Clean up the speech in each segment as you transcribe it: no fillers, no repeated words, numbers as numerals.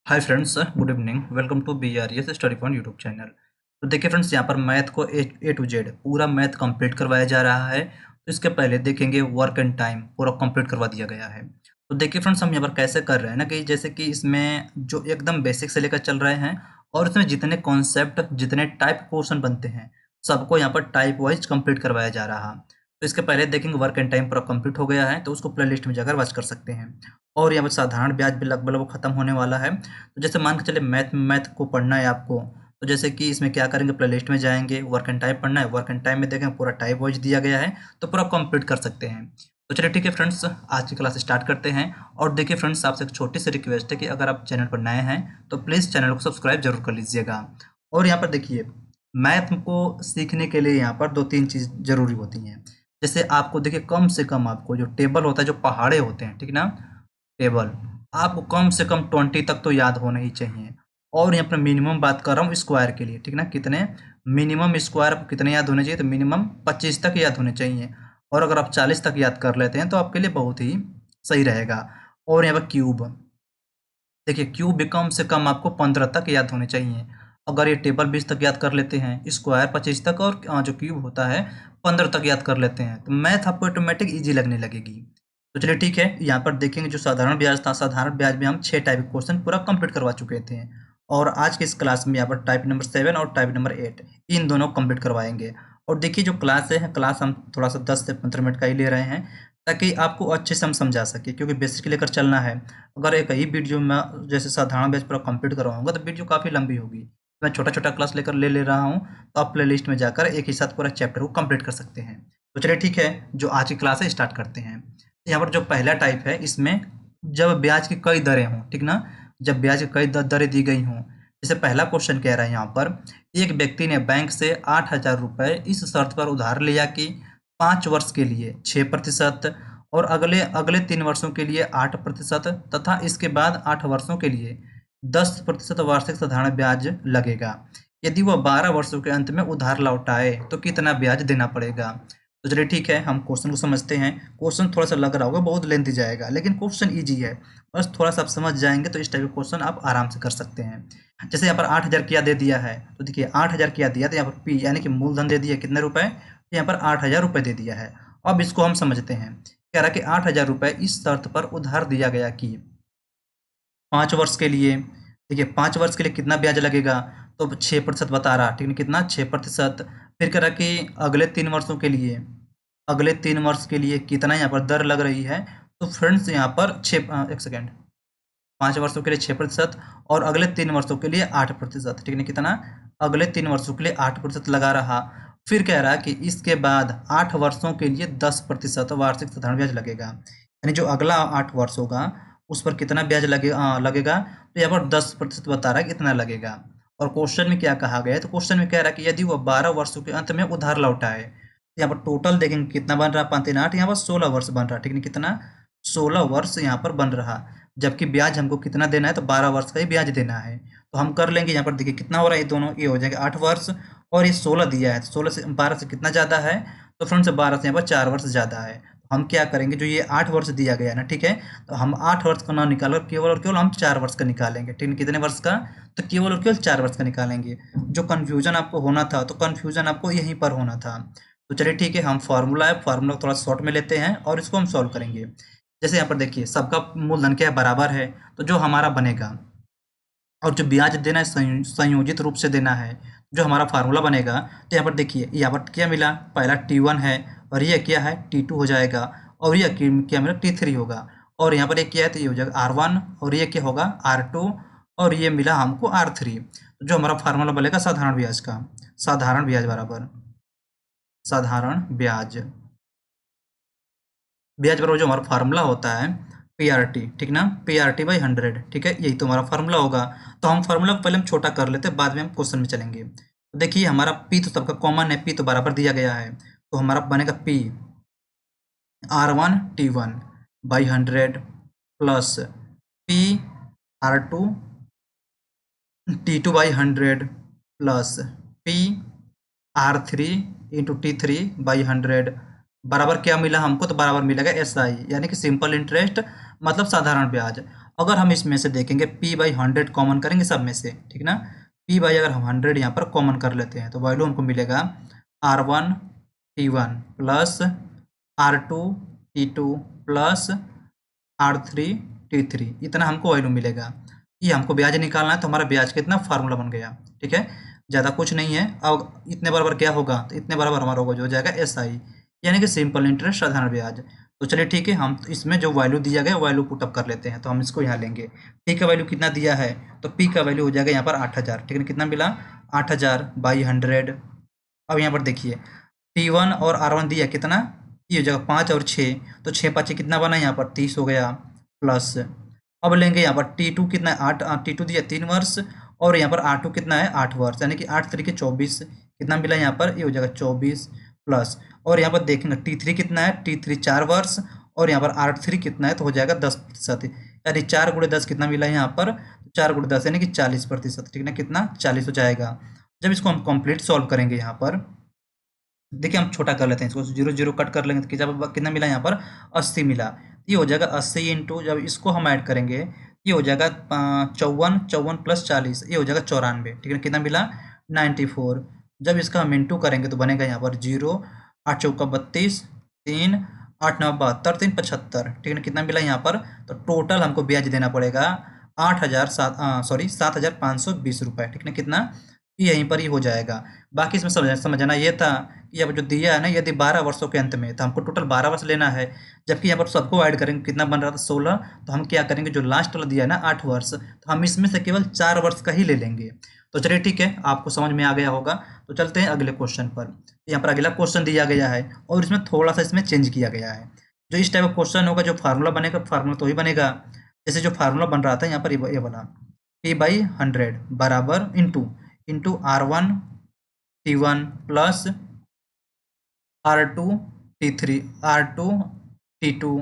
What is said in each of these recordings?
Hi friends, good evening. Welcome to BRES study point YouTube channel. तो देखिए friends, यहाँ पर मैथ को ए टू जेड पूरा मैथ कंप्लीट करवाया जा रहा है। तो इसके पहले देखेंगे वर्क एंड टाइम पूरा कंप्लीट करवा दिया गया है। तो देखिए फ्रेंड्स, हम यहाँ पर कैसे कर रहे हैं ना कि जैसे कि इसमें जो एकदम बेसिक से लेकर चल रहे हैं और इसमें जितने कॉन्सेप्ट जितने टाइप क्वेश्चन बनते हैं सबको यहाँ पर टाइप वाइज कंप्लीट करवाया जा रहा। तो इसके पहले देखेंगे वर्क एंड टाइम पूरा कंप्लीट हो गया है, तो उसको प्ले लिस्ट में जाकर वॉच कर सकते हैं। और यहाँ पर साधारण ब्याज भी लगभग वो खत्म होने वाला है। तो जैसे मान के चले मैथ मैथ को पढ़ना है आपको, तो जैसे कि इसमें क्या करेंगे, प्लेलिस्ट में जाएंगे, वर्क एंड टाइप पढ़ना है, वर्क एंड टाइम में देखें पूरा टाइप वाइज दिया गया है, तो पूरा कंप्लीट कर सकते हैं। तो चलिए ठीक है फ्रेंड्स, आज की क्लास स्टार्ट करते हैं। और देखिए फ्रेंड्स, आपसे एक छोटी सी रिक्वेस्ट है कि अगर आप चैनल पर नए हैं तो प्लीज़ चैनल को सब्सक्राइब जरूर कर लीजिएगा। और यहाँ पर देखिए, मैथ को सीखने के लिए यहाँ पर दो तीन चीज़ जरूरी होती हैं। जैसे आपको देखिए, कम से कम आपको जो टेबल होता है, जो पहाड़े होते हैं, ठीक ना, टेबल आपको कम से कम 20 तक तो याद होना ही चाहिए। और यहाँ पर मिनिमम बात कर रहा हूँ स्क्वायर के लिए, ठीक ना, कितने मिनिमम स्क्वायर आपको कितने याद होने चाहिए, तो मिनिमम 25 तक याद होने चाहिए। और अगर आप 40 तक याद कर लेते हैं तो आपके लिए बहुत ही सही रहेगा। और यहाँ पर क्यूब, देखिए क्यूब भी कम से कम आपको 15 तक याद होने चाहिए। अगर ये टेबल 20 तक याद कर लेते हैं, स्क्वायर 25 तक, और जो क्यूब होता है 15 तक याद कर लेते हैं, तो मैथ आपको ऑटोमेटिक ईजी लगने लगेगी। तो चलिए ठीक है, यहाँ पर देखेंगे जो साधारण ब्याज था, साधारण ब्याज में हम 6 टाइप के क्वेश्चन पूरा कंप्लीट करवा चुके थे। और आज के इस क्लास में यहाँ पर टाइप नंबर 7 और टाइप नंबर 8 इन दोनों कंप्लीट करवाएंगे। और देखिए जो क्लास है, क्लास हम थोड़ा सा 10 से 15 मिनट का ही ले रहे हैं, ताकि आपको अच्छे से हम समझा सके, क्योंकि बेसिक लेकर चलना है। अगर एक ही वीडियो में जैसे साधारण बैच पूरा कंप्लीट करवाऊंगा तो वीडियो काफ़ी लंबी होगी। मैं छोटा छोटा क्लास लेकर ले रहा हूँ, तो आप प्ले लिस्ट में जाकर एक ही साथ पूरा चैप्टर को कंप्लीट कर सकते हैं। तो चलिए ठीक है, जो आज की क्लास है स्टार्ट करते हैं। यहाँ पर जो पहला टाइप है, इसमें जब ब्याज की कई दरें हों, ठीक ना, जब ब्याज की कई दरें दी गई हों। जैसे पहला क्वेश्चन कह रहा है यहाँ पर, एक व्यक्ति ने बैंक से 8,000 रुपये इस शर्त पर उधार लिया कि 5 वर्ष के लिए 6% और अगले अगले 3 वर्षों के लिए 8% तथा इसके बाद 8 वर्षों के लिए 10% वार्षिक साधारण ब्याज लगेगा। यदि वह 12 वर्षों के अंत में उधार लौटाए तो कितना ब्याज देना पड़ेगा। तो चलिए ठीक है, हम क्वेश्चन को समझते हैं। क्वेश्चन थोड़ा सा लग रहा होगा बहुत लेंथी जाएगा, लेकिन क्वेश्चन ईजी है। बस थोड़ा सा आप समझ जाएंगे तो इस टाइप के क्वेश्चन आप आराम से कर सकते हैं। जैसे यहाँ पर 8,000 क्या दे दिया है, तो देखिए 8,000 क्या दिया, तो यहाँ पर पी यानी कि मूलधन दे दिया कितने रुपए, तो यहाँ पर 8,000 रुपये दे दिया है। अब इसको हम समझते हैं। कह रहा है कि 8,000 रुपये इस शर्त पर उधार दिया गया कि 5 वर्ष के लिए, देखिए 5 वर्ष के लिए कितना ब्याज लगेगा, तो 6% बता रहा, ठीक है, कितना 6%। फिर कह रहा कि अगले 3 वर्ष के लिए कितना यहाँ पर दर लग रही है, तो फ्रेंड्स यहाँ पर एक सेकेंड, 5 वर्षों के लिए 6% और अगले 3 वर्षों के लिए 8%, ठीक है, कितना अगले 3 वर्षों के लिए 8% लगा रहा। फिर कह रहा है कि इसके बाद 8 वर्षों के लिए 10% वार्षिक साधारण ब्याज लगेगा, यानी जो अगला 8 वर्ष होगा उस पर कितना ब्याज लगेगा, तो यहाँ पर 10% बता रहा है कितना लगेगा। और क्वेश्चन में क्या कहा गया है, तो क्वेश्चन में कह रहा है कि यदि वह 12 वर्षों के अंत में उधार लौटाए, तो यहाँ पर टोटल देखेंगे कितना बन रहा, 5 3 8, यहाँ पर 16 वर्ष बन रहा, ठीक है, कितना 16 वर्ष यहाँ पर बन रहा। जबकि ब्याज हमको कितना देना है, तो 12 वर्ष का ही ब्याज देना है। तो हम कर लेंगे, यहाँ पर देखिए कितना हो रहा है, ये दोनों ये हो जाएगा 8 वर्ष, और ये 16 दिया है, तो 16 से 12 से कितना ज़्यादा है, तो फ्रेंड्स 12 से यहाँ पर 4 वर्ष ज़्यादा है। तो हम क्या करेंगे, जो ये 8 वर्ष दिया गया है ना, ठीक है, तो हम 8 वर्ष का ना निकाल कर केवल और केवल हम 4 वर्ष का निकालेंगे, ठीक है, कितने वर्ष का, तो केवल और केवल 4 वर्ष का निकालेंगे। जो कन्फ्यूजन आपको होना था, तो कन्फ्यूजन आपको यहीं पर होना था। तो चलिए ठीक है, हम फार्मूला थोड़ा शॉर्ट में लेते हैं और इसको हम सॉल्व करेंगे। जैसे यहाँ पर देखिए सबका मूलधन क्या है, बराबर है, तो जो हमारा बनेगा, और जो ब्याज देना है संयोजित रूप से देना है, जो हमारा फार्मूला बनेगा, तो यहाँ पर देखिए यहाँ पर क्या मिला, पहला T1 है, और ये क्या है T2 हो जाएगा, और ये क्या मिला T3 होगा, और यहाँ पर एक क्या है, तो ये हो जाएगा R1, और ये क्या होगा R2, और ये मिला हमको R3। तो जो हमारा फार्मूला बनेगा साधारण ब्याज का, साधारण ब्याज बराबर साधारण ब्याज, ब्याज बराबर जो हमारा फार्मूला होता है PRT, ठीक ना, PRT/100, ठीक है, यही तो हमारा फार्मूला होगा। तो हम फार्मूला को पहले हम छोटा कर लेते हैं, बाद में हम क्वेश्चन में चलेंगे। तो देखिए हमारा P तो सबका कॉमन है, P तो बराबर दिया गया है, तो हमारा बनेगा P R1T1/100 plus PR2T2/100 plus PR3 × T3/100 बराबर क्या मिला हमको, तो बराबर मिलेगा SI, यानी कि सिंपल इंटरेस्ट मतलब साधारण ब्याज। अगर हम इसमें से देखेंगे p/100 कॉमन करेंगे सब में से, ठीक ना, p बाई अगर हम 100 यहाँ पर कॉमन कर लेते हैं तो वैल्यू हमको मिलेगा r1 t1 plus r2 t2 plus r3 t3, इतना हमको वैल्यू मिलेगा। ये हमको ब्याज निकालना है तो हमारा ब्याज कितना फार्मूला बन गया, ठीक है, ज़्यादा कुछ नहीं है। अब इतने बराबर क्या होगा, तो इतने बराबर हमारा होगा जो हो जाएगा SI, यानी कि सिंपल इंटरेस्ट साधारण ब्याज। तो चलिए ठीक है, हम इसमें जो वैल्यू दिया गया वैल्यू पुटअप कर लेते हैं। तो हम इसको यहाँ लेंगे, पी का वैल्यू कितना दिया है, तो पी का वैल्यू हो जाएगा यहाँ पर 8000, ठीक है, कितना मिला 8000/100। अब यहाँ पर देखिए T1 और R1 दिया कितना, ये हो जाएगा 5 और 6, तो 6 5 कितना बना यहाँ पर 30 हो गया प्लस। अब लेंगे यहाँ पर T2 कितना है 8, T2 दिया 3 वर्ष और यहाँ पर R2 कितना है 8 वर्ष, यानी कि 8 तरीके 24, कितना मिला यहाँ पर, ये हो जाएगा 24 प्लस। और यहाँ पर देखेंगे T3 कितना है, T3 4 वर्ष और यहाँ पर R3 कितना है, तो हो जाएगा 10%, यानी 4 × 10 कितना मिला यहाँ पर, 4 × 10 यानी कि 40%, ठीक ना, कितना 40 हो जाएगा। जब इसको हम कंप्लीट सॉल्व करेंगे यहाँ पर देखिए, हम छोटा कर लेते हैं इसको, 0 0 कट कर लेंगे तो कितना मिला यहाँ पर 80 मिला। ये हो जाएगा 80 इंटू, जब इसको हम ऐड करेंगे ये हो जाएगा 54, 54 प्लस 40 ये हो जाएगा 94, ठीक है, कितना मिला 94। जब इसका हम इंटू करेंगे तो बनेगा यहाँ पर 0 8 चौका 32, 3 8 9 72, 3 75, ठीक है, कितना मिला यहाँ पर। तो टोटल हमको ब्याज देना पड़ेगा 7,520 रुपये, ठीक है, कितना, यहीं पर ही हो जाएगा। बाकी इसमें समझना ये था कि अब जो दिया है ना, यदि 12 वर्षों के अंत में, तो हमको टोटल 12 वर्ष लेना है, जबकि यहाँ पर सबको ऐड करेंगे कितना बन रहा था 16, तो हम क्या करेंगे जो लास्ट वाला दिया है ना 8 वर्ष, तो हम इसमें से केवल 4 वर्ष का ही ले लेंगे। तो चलिए ठीक है, आपको समझ में आ गया होगा। तो चलते हैं अगले क्वेश्चन पर। यहाँ पर अगला क्वेश्चन दिया गया है और इसमें थोड़ा सा इसमें चेंज किया गया है। जो इस टाइप का क्वेश्चन होगा जो फार्मूला बनेगा, फार्मूला तो ही बनेगा जैसे जो फार्मूला बन रहा था यहाँ पर ये वाला p/100 बराबर into R1 T1 plus R2 T2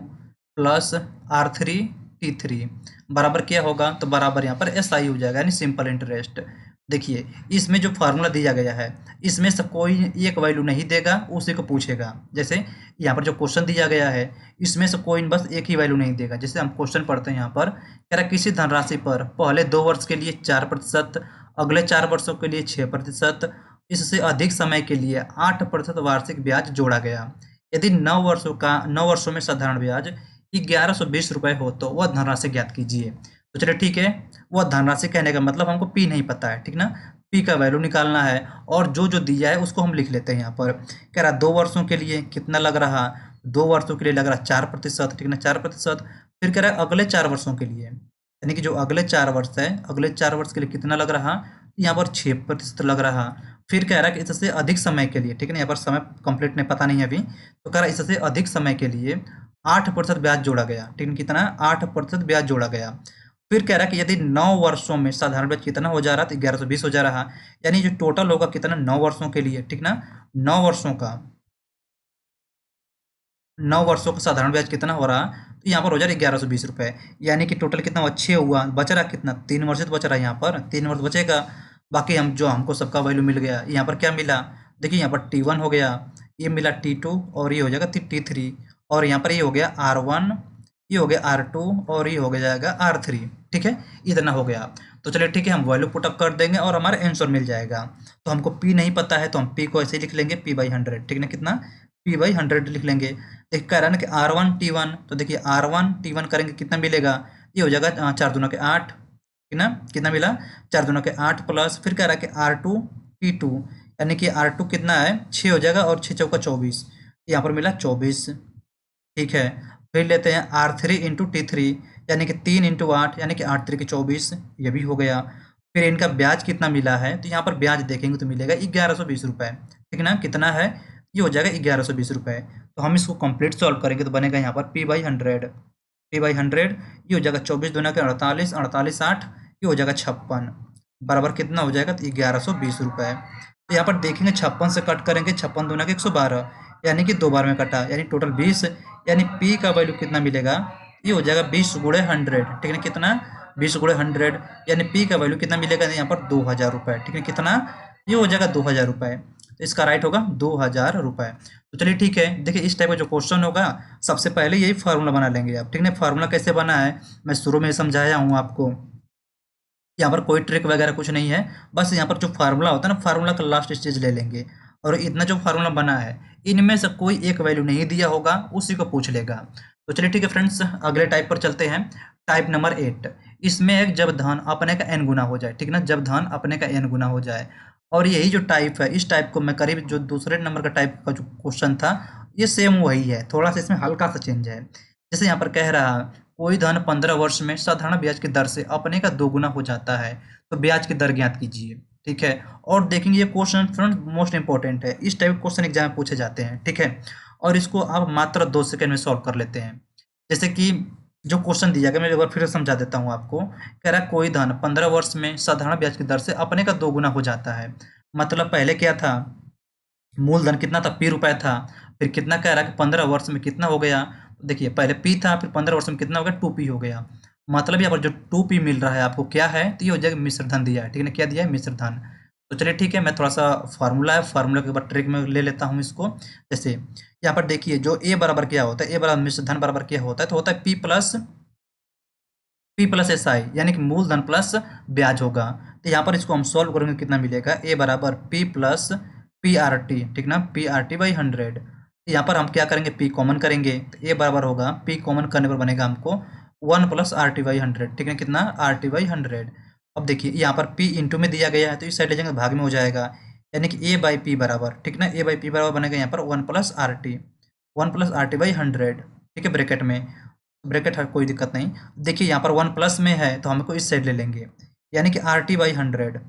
plus R3 T3 बराबर क्या होगा, तो बराबर यहाँ पर SI हो जाएगा, यानी सिंपल इंटरेस्ट। देखिए इसमें जो फार्मूला दिया गया है इसमें से कोई एक वैल्यू नहीं देगा, उसी को पूछेगा। जैसे यहाँ पर जो क्वेश्चन दिया गया है इसमें से कोई बस एक ही वैल्यू नहीं देगा। जैसे हम क्वेश्चन पढ़ते हैं यहाँ पर, कह रहा किसी धनराशि पर पहले 2 वर्ष के लिए 4%, अगले 4 वर्षों के लिए 6%, इससे अधिक समय के लिए 8% वार्षिक ब्याज जोड़ा गया। यदि 9 वर्षों में साधारण ब्याज 1120 रुपये हो तो वह धनराशि ज्ञात कीजिए। तो चलिए ठीक है, वह धनराशि कहने का मतलब हमको पी नहीं पता है, ठीक ना, पी का वैल्यू निकालना है और जो दिया है उसको हम लिख लेते हैं। यहाँ पर कह रहा 2 वर्षों के लिए कितना लग रहा, 2 वर्षों के लिए लग रहा 4%, ठीक ना, 4%। फिर कह रहा है अगले 4 वर्षों के लिए, यानी कि जो अगले 4 वर्ष है, अगले 4 वर्ष के लिए कितना लग रहा, यहाँ पर 6% लग रहा। फिर कह रहा है कि इससे अधिक समय के लिए, ठीक है ना, यहाँ पर समय कंप्लीट नहीं पता नहीं है अभी, तो कह रहा है इससे अधिक समय के लिए 8% ब्याज जोड़ा गया, ठीक है, कितना 8% ब्याज जोड़ा गया। फिर कह रहा है कि यदि 9 वर्षों में साधारण ब्याज कितना हो जा रहा, तो 1120 हो जा रहा, यानी जो टोटल होगा कितना 9 वर्षों के लिए, ठीक ना, 9 वर्षों का साधारण ब्याज कितना हो रहा, तो यहाँ पर हो जा रहा 1120 रुपये, यानी कि टोटल कितना अच्छे हुआ, बच रहा कितना 3 वर्ष तो बच रहा है, यहाँ पर 3 वर्ष बचेगा। बाकी हम जो हमको सबका वैल्यू मिल गया, यहाँ पर क्या मिला, देखिए यहाँ पर T1 हो गया, ये मिला T2 और ये हो जाएगा T3 और यहाँ पर ये हो गया R1, ये हो गया R2 और ये हो गया जाएगा R3, ठीक है, इतना हो गया। तो चलिए ठीक है, हम वैल्यू पुटअप कर देंगे और हमारा आंसर मिल जाएगा। तो हमको P नहीं पता है तो हम P को ऐसे ही लिख लेंगे p/100, ठीक है, कितना p/100 लिख लेंगे। देखिए कह रहा है ना कि R1 T1, तो देखिए R1 T1 करेंगे कितना मिलेगा, ये हो जाएगा 4 दूना के 8, ठीक ना, कितना मिला 4 दूना के 8 प्लस। फिर कह रहा है कि R2 T2, यानी कि R2 कितना है 6 हो जाएगा और 6 चौका 24, यहाँ पर मिला 24, ठीक है। फिर लेते हैं R3 इंटू T3, यानी कि 3 इंटू 8, यानी कि 8 3 के 24, ये भी हो गया। फिर इनका ब्याज कितना मिला है, तो यहाँ पर ब्याज देखेंगे तो मिलेगा 1120 रुपये, ठीक ना, कितना है, ये हो जाएगा 1120 रुपये। तो हम इसको कंप्लीट सॉल्व करेंगे तो बनेगा यहाँ पर p/100, ये हो जाएगा 24 दूना के 48, 48 8, ये हो जाएगा 56, बराबर कितना हो जाएगा, तो 1120 रुपये। तो यहाँ पर देखेंगे 56 से कट करेंगे, 56 दूना के 112, यानी कि 2 बार में कटा, यानी टोटल 20, यानी p का वैल्यू कितना मिलेगा, ये हो जाएगा 20 × 100, ठीक है, कितना 20 × 100, यानी p का वैल्यू कितना मिलेगा यहाँ पर 2000 रुपये, ठीक है, कितना, ये हो जाएगा 2000 रुपये। तो इसका राइट होगा 2000 रुपये। तो चलिए ठीक है, देखिए इस टाइप का जो क्वेश्चन होगा सबसे पहले यही फार्मूला बना लेंगे आप, ठीक है। फार्मूला कैसे बना है मैं शुरू में समझाया हूँ आपको। यहाँ पर कोई ट्रिक वगैरह कुछ नहीं है, बस यहाँ पर जो फार्मूला होता है ना, फार्मूला का लास्ट स्टेज ले लेंगे और इतना जो फार्मूला बना है इनमें से कोई एक वैल्यू नहीं दिया होगा उसी को पूछ लेगा। तो चलिए ठीक है फ्रेंड्स, अगले टाइप पर चलते हैं। टाइप नंबर 8, इसमें एक जब धन अपने का n गुना हो जाए, ठीक ना, जब धन अपने का n गुना हो जाए। और यही जो टाइप है, इस टाइप को मैं करीब जो दूसरे नंबर का टाइप का जो क्वेश्चन था ये सेम वही है, थोड़ा सा इसमें हल्का सा चेंज है। जैसे यहाँ पर कह रहा कोई धन 15 वर्ष में साधारण ब्याज की दर से अपने का दोगुना हो जाता है, तो ब्याज की दर ज्ञात कीजिए, ठीक है। और देखेंगे ये क्वेश्चन फ्रेंड मोस्ट इंपॉर्टेंट है, इस टाइप क्वेश्चन एग्जाम में पूछे जाते हैं, ठीक है। और इसको आप मात्र 2 सेकंड में सॉल्व कर लेते हैं। जैसे कि जो क्वेश्चन दिया गया मैं एक बार फिर से समझा देता हूँ आपको। कह रहा कोई धन 15 वर्ष में साधारण ब्याज की दर से अपने का दोगुना हो जाता है। मतलब पहले क्या था, मूलधन कितना था, पी रुपए था, फिर कितना कह रहा है कि 15 वर्ष में कितना हो गया। देखिए पहले पी था, फिर 15 वर्ष में कितना हो गया, 2p हो गया। मतलब यहाँ पर जो 2p मिल रहा है आपको क्या है, तो ये हो जाएगा मिश्र धन दिया है, ठीक है, क्या दिया है, मिश्र धन। तो चलिए ठीक है, मैं थोड़ा सा फार्मूला है, फार्मूला के बाद ट्रिक में ले लेता हूँ इसको। जैसे यहाँ पर देखिए जो ए बराबर क्या होता है, ए बराबर मिश्र धन बराबर क्या होता है, तो होता है p प्लस एस आई, यानी कि मूलधन प्लस ब्याज होगा। तो यहाँ पर इसको हम सॉल्व करेंगे, कितना मिलेगा, ए बराबर p plus P R T, ठीक ना, पी आर टी बाई 100। यहाँ पर हम क्या करेंगे, p कॉमन करेंगे, तो ए बराबर होगा, p कॉमन करने पर बनेगा हमको 1 प्लस आर टी बाई 100, ठीक है, कितना, आर टी बाई 100। अब देखिए यहाँ पर p इंटू में दिया गया है, तो इस साइड ले जाएंगे भाग में हो जाएगा, यानी कि a बाई पी बराबर, ठीक ना, a बाई पी बराबर बनेगा यहाँ पर 1 plus R T, 1 plus R T by 100, ठीक है, ब्रैकेट में, ब्रैकेट है कोई दिक्कत नहीं। देखिए यहाँ पर 1 प्लस में है तो हमको इस साइड ले लेंगे, यानी कि R T by 100,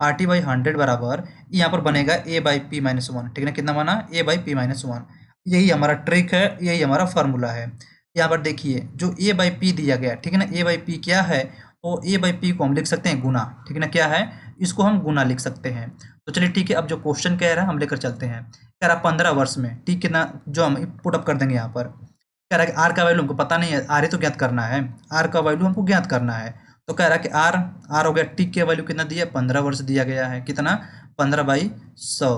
R T by 100 बराबर यहाँ पर बनेगा ए बाई पी माइनस 1, ठीक है ना, कितना बना, ए बाई पी माइनस 1। यही हमारा ट्रिक है, यही हमारा फार्मूला है। यहाँ पर देखिए जो ए बाई पी दिया गया, ठीक है ना, ए बाई पी क्या है, तो ए बाई पी को हम लिख सकते हैं गुना, ठीक है ना, क्या है, इसको हम गुना लिख सकते हैं। तो चलिए ठीक है, अब जो क्वेश्चन कह रहा है हम लेकर चलते हैं। कह रहा 15 वर्ष में, ठीक, कितना जो हम पुट अप कर देंगे यहाँ पर। कह रहा है कि आर का वैल्यू हमको पता नहीं है, आर ही तो ज्ञात करना है, आर का वैल्यू हमको ज्ञात करना है। तो कह रहा है कि आर आर हो गया, टी के वैल्यू कितना दिया, 15 वर्ष दिया गया है, कितना, 15/100।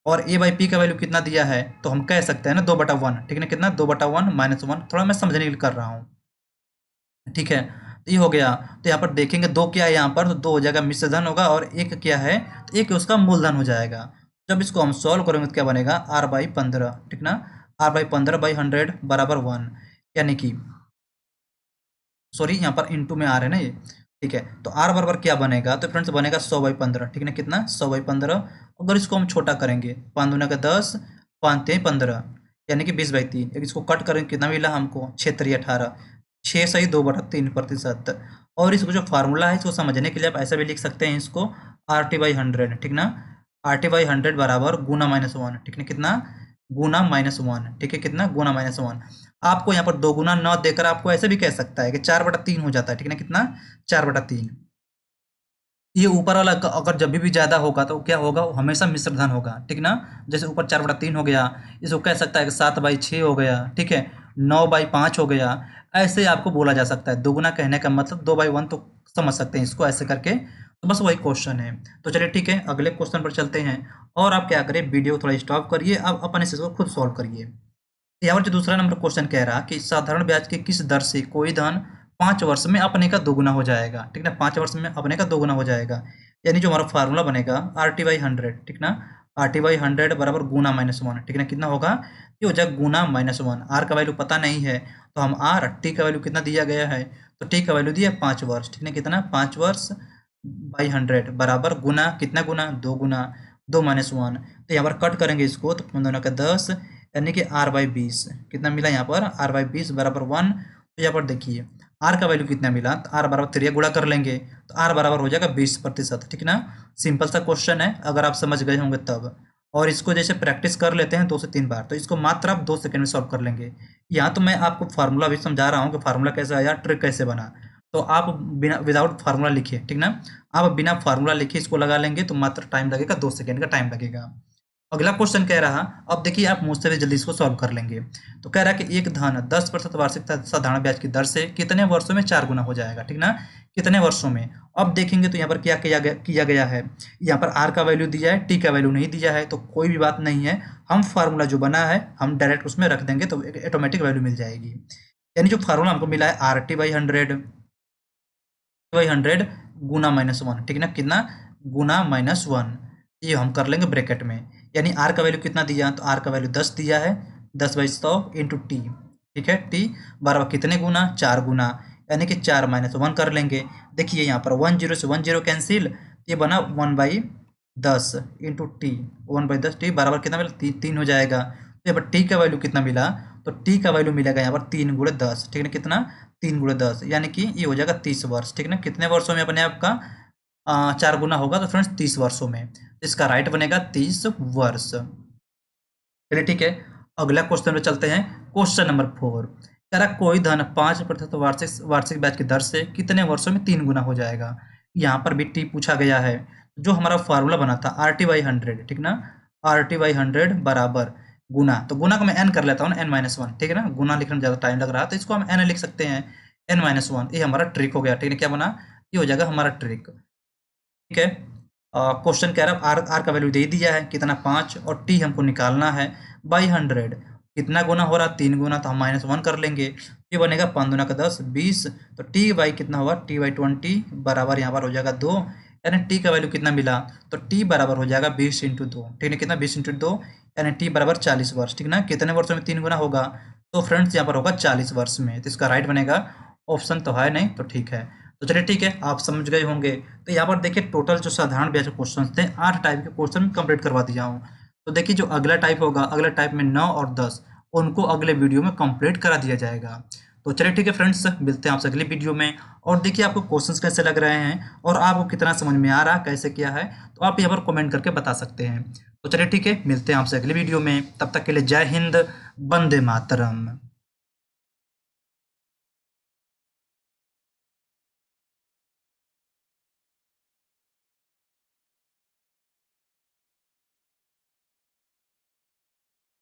और ए बाई पी का वैल्यू कितना दिया है, तो हम कह सकते हैं ना 2/1, ठीक है ना, कितना, 2/1 माइनस 1, थोड़ा मैं समझने के लिए कर रहा हूँ, ठीक है। तो ये हो गया, तो यहाँ पर देखेंगे दो क्या है यहाँ पर, तो 2 हो जाएगा मिश्र धन होगा, और एक क्या है, तो एक उसका मूलधन हो जाएगा। जब इसको हम सॉल्व करेंगे तो क्या बनेगा, r/15, ठीक ना, r/15/100 बराबर 1, यानी कि सॉरी यहाँ पर इंटू में आ रहा है ना ये, ठीक है। तो आर बराबर क्या बनेगा, तो फ्रेंड्स बनेगा 100/15, ठीक है ना, कितना, 100/15। अगर इसको हम छोटा करेंगे, 5 दूना का 10, 5 3 15, यानी कि 20/3। एक इसको कट करेंगे कितना मिला हमको, 6 3 18, 6 सही 2/3%। और इसको जो फार्मूला है इसको समझने के लिए आप ऐसा भी लिख सकते हैं इसको, आर टी बाई 100, ठीक ना, आर टी बाई 100 बराबर गुना -1, ठीक है, कितना, गुना -1, ठीक है, कितना, गुना -1। आपको यहाँ पर 2 गुना न देकर आपको ऐसे भी कह सकता है कि 4/3 हो जाता है, ठीक है ना, कितना, 4/3। ये ऊपर वाला अगर जब भी ज्यादा होगा तो क्या होगा, वो हमेशा मिश्र धन होगा, ठीक ना। जैसे ऊपर 4/3 हो गया, इसको कह सकता है कि 7/6 हो गया, ठीक है, 9/5 हो गया। ऐसे आपको बोला जा सकता है, दोगुना कहने का मतलब 2/1, तो समझ सकते हैं इसको ऐसे करके। तो बस वही क्वेश्चन है। तो चलिए ठीक है, अगले क्वेश्चन पर चलते हैं। और आप क्या करें, वीडियो थोड़ा स्टॉप करिए, आप अपने से इसको खुद सॉल्व करिए। यहाँ पर जो दूसरा नंबर क्वेश्चन कह रहा कि साधारण ब्याज की किस दर से कोई धन 5 वर्ष में अपने का दोगुना हो जाएगा, ठीक ना, 5 वर्ष में अपने का दोगुना हो जाएगा। यानी जो हमारा फार्मूला बनेगा आर टी बाई 100, ठीक ना, आर टी बाई 100 बराबर गुना -1, ठीक ना, कितना होगा, ये हो जाएगा गुना -1। आर का वैल्यू पता नहीं है, तो हम आर, टी का वैल्यू कितना दिया गया है, तो टी का वैल्यू दिया 5 वर्ष, ठीक ना, कितना, 5 वर्ष बाई 100 बराबर गुना, कितना गुना, 2 गुना, 2 -1। तो यहाँ पर कट करेंगे इसको, तो 15 का 10, यानी कि r/20, कितना मिला यहाँ पर, r/20 बराबर 1। तो यहाँ पर देखिए r का वैल्यू कितना मिला, तो r बराबर 3 गुणा कर लेंगे, तो r बराबर हो जाएगा 20%, ठीक ना। सिंपल सा क्वेश्चन है, अगर आप समझ गए होंगे तब। और इसको जैसे प्रैक्टिस कर लेते हैं 2 से 3 बार, तो इसको मात्र आप 2 सेकंड में सॉल्व कर लेंगे। यहाँ तो मैं आपको फार्मूला भी समझा रहा हूँ कि फार्मूला कैसे आया, ट्रिक कैसे बना। तो आप बिना विदाउट फार्मूला लिखिए, ठीक ना, आप बिना फार्मूला लिखे इसको लगा लेंगे तो मात्र टाइम लगेगा 2 सेकंड का टाइम लगेगा। अगला क्वेश्चन कह रहा, अब देखिए आप मुझसे भी जल्दी इसको सॉल्व कर लेंगे। तो कह रहा कि एक धन 10% वार्षिक साधारण ब्याज की दर से कितने वर्षों में 4 गुना हो जाएगा, ठीक ना, कितने वर्षों में। अब देखेंगे तो यहाँ पर क्या किया गया है, यहाँ पर आर का वैल्यू दिया है, टी का वैल्यू नहीं दिया है, तो कोई भी बात नहीं है, हम फार्मूला जो बना है हम डायरेक्ट उसमें रख देंगे तो ऑटोमेटिक वैल्यू मिल जाएगी। यानी जो फार्मूला हमको मिला है RT/100 गुना -1, ठीक ना, कितना गुना -1, ये हम कर लेंगे ब्रैकेट में। यानी आर का वैल्यू कितना दिया, तो आर का वैल्यू 10 दिया है, 10/100 इंटू टी, ठीक है, टी बराबर कितने गुना, 4 गुना, यानी कि 4 - 1 कर लेंगे। देखिए यहाँ पर 10 से 10 कैंसिल, ये बना 1/10 इंटू टी, 1/10 टी बराबर कितना मिला, 3 हो जाएगा। तो यहाँ पर टी का वैल्यू कितना मिला, तो टी का वैल्यू मिलेगा यहाँ पर 3 × 10, ठीक है, कितना 3 × 10, यानी कि ये हो जाएगा 30 वर्ष, ठीक है ना। कितने वर्षों में अपने आपका 4 गुना होगा, तो फ्रेंड्स 30 वर्षों में। इसका राइट बनेगा 30 वर्ष। चलिए ठीक है, अगला क्वेश्चन में चलते हैं। क्वेश्चन नंबर 4 कह रहा कोई धन 5% वार्षिक ब्याज की दर से कितने वर्षों में 3 गुना हो जाएगा। यहाँ पर भी टी पूछा गया है। जो हमारा फार्मूला बना था RT/100, ठीक ना, RT/100 बराबर गुना, तो गुना को मैं n कर लेता हूँ, n-1, ठीक है ना, गुना लिखने में ज़्यादा टाइम लग रहा है तो इसको हम n लिख सकते हैं, n-1, ये हमारा ट्रिक हो गया, ठीक है, क्या बना, ये हो जाएगा हमारा ट्रिक, ठीक है। क्वेश्चन कह रहा है आर का वैल्यू दे दिया है कितना 5, और टी हमको निकालना है बाई 100, कितना गुना हो रहा, 3 गुना, तो हम -1 कर लेंगे, ये बनेगा 5 दूना का 10, 20, तो टी बाई कितना हुआ, T/20 बराबर यहाँ पर हो जाएगा 2, यानी टी का वैल्यू कितना मिला, तो टी बराबर हो जाएगा 20 × 2, ठीक है, कितना 20 × 2, यानी टी बराबर 40 वर्ष, ठीक ना। कितने वर्षों में 3 गुना होगा, तो फ्रेंड्स यहाँ पर होगा 40 वर्ष में, तो इसका राइट बनेगा, ऑप्शन तो है नहीं, तो ठीक है। तो चलिए ठीक है, आप समझ गए होंगे। तो यहाँ पर देखिए टोटल जो साधारण ब्याज के क्वेश्चन थे 8 टाइप के क्वेश्चन कंप्लीट करवा दिया हूँ। तो देखिए जो अगला टाइप होगा, अगला टाइप में 9 और 10 उनको अगले वीडियो में कंप्लीट करा दिया जाएगा। तो चलिए ठीक है फ्रेंड्स, मिलते हैं आपसे अगली वीडियो में। और देखिए आपको क्वेश्चंस कैसे लग रहे हैं और आपको कितना समझ में आ रहा है, कैसे किया है, तो आप यहाँ पर कमेंट करके बता सकते हैं। तो चलिए ठीक है, मिलते हैं आपसे अगली वीडियो में, तब तक के लिए जय हिंद, वंदे मातरम।